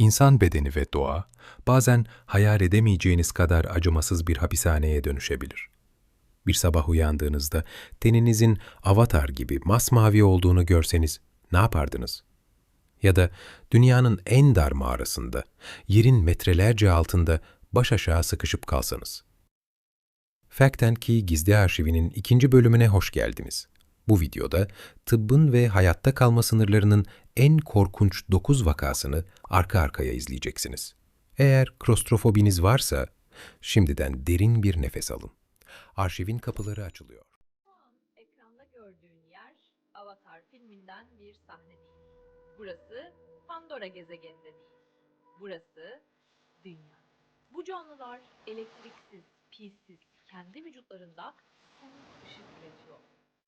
İnsan bedeni ve doğa, bazen hayal edemeyeceğiniz kadar acımasız bir hapishaneye dönüşebilir. Bir sabah uyandığınızda teninizin avatar gibi masmavi olduğunu görseniz ne yapardınız? Ya da dünyanın en dar mağarasında, yerin metrelerce altında baş aşağı sıkışıp kalsanız. Fact and Key Gizli Arşivi'nin 2. bölümüne hoş geldiniz. Bu videoda tıbbın ve hayatta kalma sınırlarının en korkunç 9 vakasını arka arkaya izleyeceksiniz. Eğer klostrofobiniz varsa şimdiden derin bir nefes alın. Arşivin kapıları açılıyor. Şu an ekranda gördüğün yer Avatar filminden bir sahne değil. Burası Pandora gezegeninde değil. Burası dünya. Bu canlılar elektriksiz, pilsiz, kendi vücutlarında somut ışık üretiyor.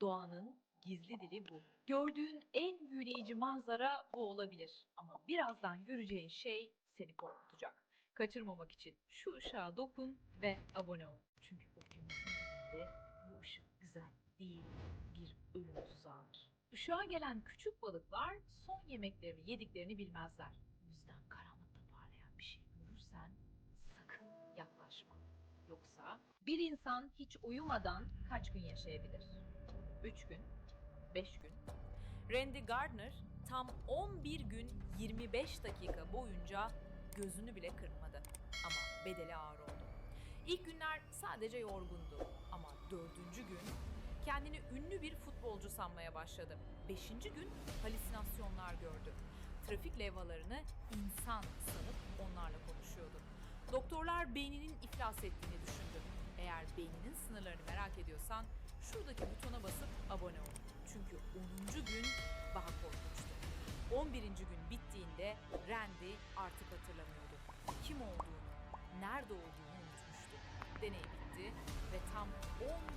Doğanın gizli dili bu. Gördüğün en büyüleyici manzara bu olabilir. Ama birazdan göreceğin şey seni korkutacak. Kaçırmamak için şu ışığa dokun ve abone ol. Çünkü okyanusun dibinde bu ışık güzel değil, bir ölüm tuzağıdır. Işığa gelen küçük balıklar son yemeklerini yediklerini bilmezler. O yüzden karanlıkta parlayan bir şey görürsen sakın yaklaşma. Yoksa bir insan hiç uyumadan kaç gün yaşayabilir? 3 gün, 5 gün. Randy Gardner tam 11 gün 25 dakika boyunca gözünü bile kırpmadı. Ama bedeli ağır oldu. İlk günler sadece yorgundu ama 4. gün kendini ünlü bir futbolcu sanmaya başladı. 5. gün halüsinasyonlar gördü. Trafik levhalarını insan sanıp onlarla konuşuyordu. Doktorlar beyninin iflas ettiğini düşündü. Eğer beyninin sınırlarını merak ediyorsan şuradaki butona basıp abone ol. Çünkü 10. gün daha korkunçtu. 11. gün bittiğinde Randy artık hatırlamıyordu. Kim olduğunu, nerede olduğunu unutmuştu. Deney bitti ve tam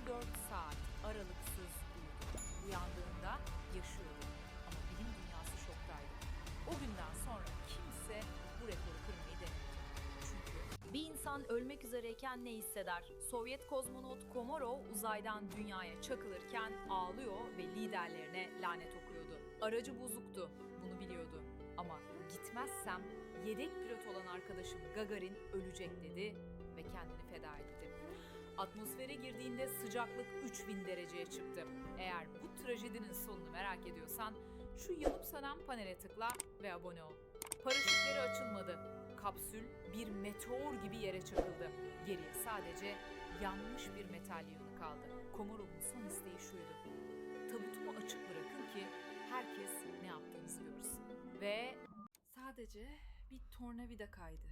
14 saat aralıksız uyudu. Uyandığında yaşıyordu ama bilim dünyası şoktaydı. O günden sonra kimse bu rekoru kırmayı denemedi. Çünkü bir insan ölmek üzereyken ne hisseder? Sovyet kozmonot Komarov uzaydan dünyaya çakılırken ağlıyor ve liderlerine lanet okuyordu. Aracı bozuktu, bunu biliyordu. Ama gitmezsem yedek pilot olan arkadaşım Gagarin ölecek dedi ve kendini feda etti. Atmosfere girdiğinde sıcaklık 3000 dereceye çıktı. Eğer bu trajedinin sonunu merak ediyorsan şu yanıp sönen panele tıkla ve abone ol. Paraşütleri açılmadı. Kapsül bir meteor gibi yere çakıldı. Geriye sadece yanmış bir metal yığını kaldı. Komarov'un son isteği şuydu: tabutumu açık bırakın ki herkes ne yaptığınızı görsün. Ve sadece bir tornavida kaydı.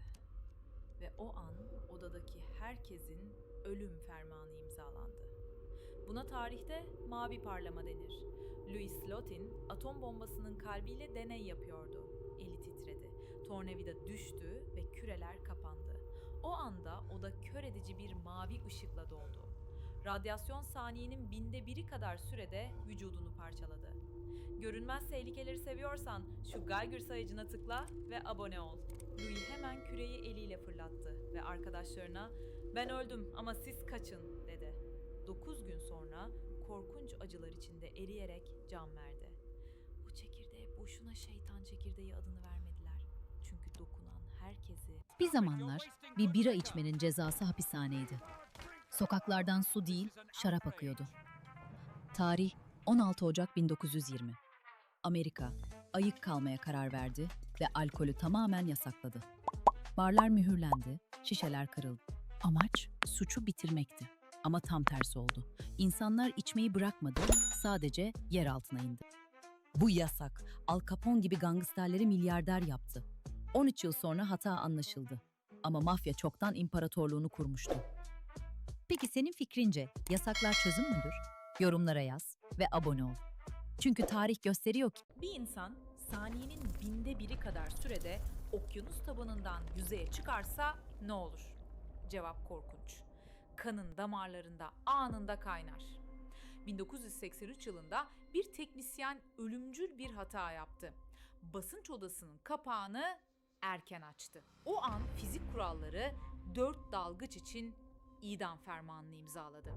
Ve o an odadaki herkesin ölüm fermanı imzalandı. Buna tarihte mavi parlama denir. Louis Slotin atom bombasının kalbiyle deney yapıyordu. Eli titredi. Tornavida düştü ve küreler kapandı. O anda oda kör edici bir mavi ışıkla doldu. Radyasyon saniyenin 1/1000'i kadar sürede vücudunu parçaladı. Görünmez tehlikeleri seviyorsan şu Geiger sayacına tıkla ve abone ol. Louis hemen küreyi eliyle fırlattı ve arkadaşlarına "Ben öldüm ama siz kaçın" dedi. 9 gün sonra korkunç acılar içinde eriyerek can verdi. Bu çekirdeğe boşuna şeytan çekirdeği adını vermediler. Çünkü dokunan herkesi... Bir zamanlar bir bira içmenin cezası hapishaneydi. Sokaklardan su değil, şarap akıyordu. Tarih 16 Ocak 1920. Amerika ayık kalmaya karar verdi ve alkolü tamamen yasakladı. Barlar mühürlendi, şişeler kırıldı. Amaç suçu bitirmekti. Ama tam tersi oldu. İnsanlar içmeyi bırakmadı, sadece yer altına indi. Bu yasak, Al Capone gibi gangsterleri milyarder yaptı. 13 yıl sonra hata anlaşıldı. Ama mafya çoktan imparatorluğunu kurmuştu. Peki senin fikrince yasaklar çözüm müdür? Yorumlara yaz ve abone ol. Çünkü tarih gösteriyor ki Bir insan saniyenin 1/1000'i kadar sürede okyanus tabanından yüzeye çıkarsa ne olur? Cevap korkunç. Kanın damarlarında anında kaynar. 1983 yılında bir teknisyen ölümcül bir hata yaptı. Basınç odasının kapağını erken açtı. O an fizik kuralları 4 dalgıç için idam fermanını imzaladı.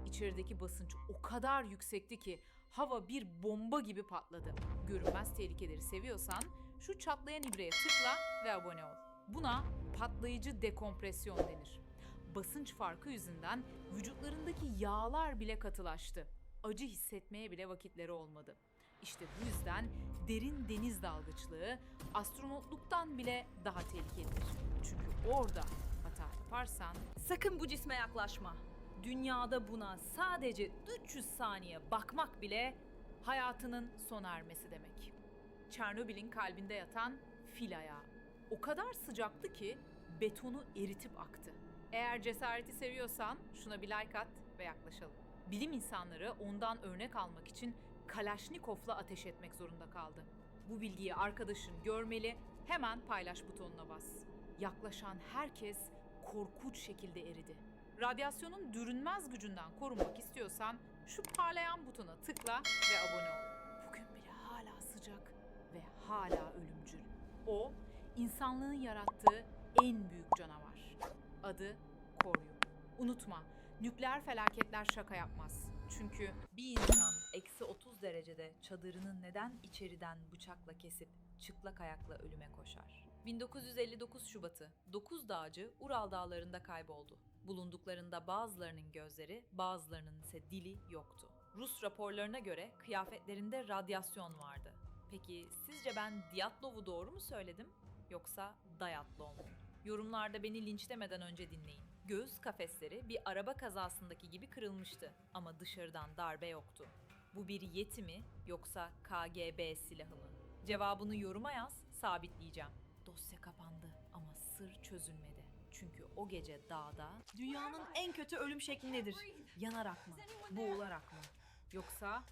İçerideki basınç o kadar yüksekti ki hava bir bomba gibi patladı. Görünmez tehlikeleri seviyorsan Şu çatlayan ibreye tıkla ve abone ol. Buna patlayıcı dekompresyon denir. Basınç farkı yüzünden vücutlarındaki yağlar bile katılaştı. Acı hissetmeye bile vakitleri olmadı. İşte bu yüzden derin deniz dalgıçlığı astronotluktan bile daha tehlikelidir. Çünkü orada hata yaparsan Sakın bu cisme yaklaşma. Dünyada buna sadece 300 saniye bakmak bile hayatının sona ermesi demek. Çernobil'in kalbinde yatan fil ayağı. O kadar sıcaktı ki betonu eritip aktı. Eğer cesareti seviyorsan şuna bir like at ve yaklaşalım. Bilim insanları ondan örnek almak için Kalaşnikov'la ateş etmek zorunda kaldı. Bu bilgiyi arkadaşın görmeli, hemen paylaş butonuna bas. Yaklaşan herkes korkunç şekilde eridi. Radyasyonun dürünmez gücünden korunmak istiyorsan şu parlayan butona tıkla ve abone ol. Bugün bile hala sıcak ve hala ölümcül. O, insanlığın yarattığı en büyük canavar. Adı koryum. Unutma, nükleer felaketler şaka yapmaz. Çünkü bir insan -30 derecede çadırını neden içeriden bıçakla kesip çıplak ayakla ölüme koşar? 1959 Şubatı 9 dağcı Ural dağlarında kayboldu. Bulunduklarında bazılarının gözleri, bazılarının ise dili yoktu. Rus raporlarına göre kıyafetlerinde radyasyon vardı. Peki sizce ben Dyatlov'u doğru mu söyledim yoksa Dayatlov mu? Yorumlarda beni linçlemeden önce dinleyin. Göğüs kafesleri bir araba kazasındaki gibi kırılmıştı ama dışarıdan darbe yoktu. Bu bir yeti mi yoksa KGB silahı mı? Cevabını yoruma yaz, sabitleyeceğim. Dosya kapandı ama sır çözülmedi. Çünkü o gece dağda dünyanın en kötü ölüm şekli nedir? Yanarak mı? Boğularak mı? yoksa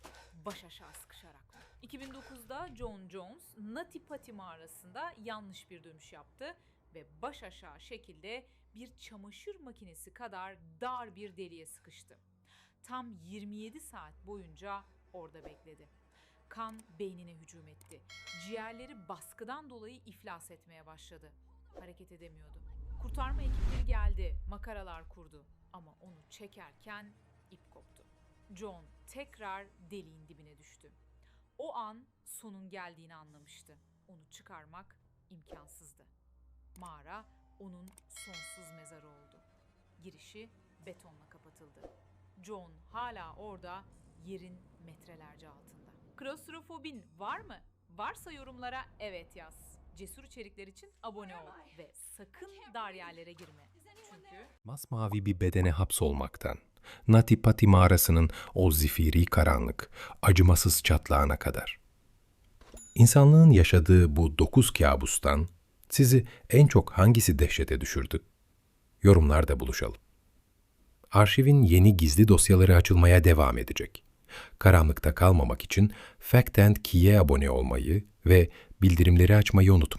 baş aşağı sıkışarak mı? 2009'da John Jones, Nati Pati mağarasında yanlış bir dönüş yaptı ve baş aşağı şekilde bir çamaşır makinesi kadar dar bir deliğe sıkıştı. Tam 27 saat boyunca orada bekledi. Kan beynine hücum etti. Ciğerleri baskıdan dolayı iflas etmeye başladı. Hareket edemiyordu. Kurtarma ekipleri geldi, makaralar kurdu. Ama onu çekerken ip koptu. John tekrar deliğin dibine düştü. O an sonun geldiğini anlamıştı. Onu çıkarmak imkansızdı. Mağara onun sonsuz mezarı oldu. Girişi betonla kapatıldı. John hala orada, yerin metrelerce altında. Klostrofobin var mı? Varsa yorumlara evet yaz. Cesur içerikler için abone ol ve sakın dar yerlere girme. Çünkü Masmavi bir bedene hapsolmaktan, Nati Pati mağarasının o zifiri karanlık, acımasız çatlağına kadar. İnsanlığın yaşadığı bu 9 kabustan sizi en çok hangisi dehşete düşürdü? Yorumlarda buluşalım. Arşivin yeni gizli dosyaları açılmaya devam edecek. Karanlıkta kalmamak için Fact and Key'e abone olmayı ve bildirimleri açmayı unutmayın.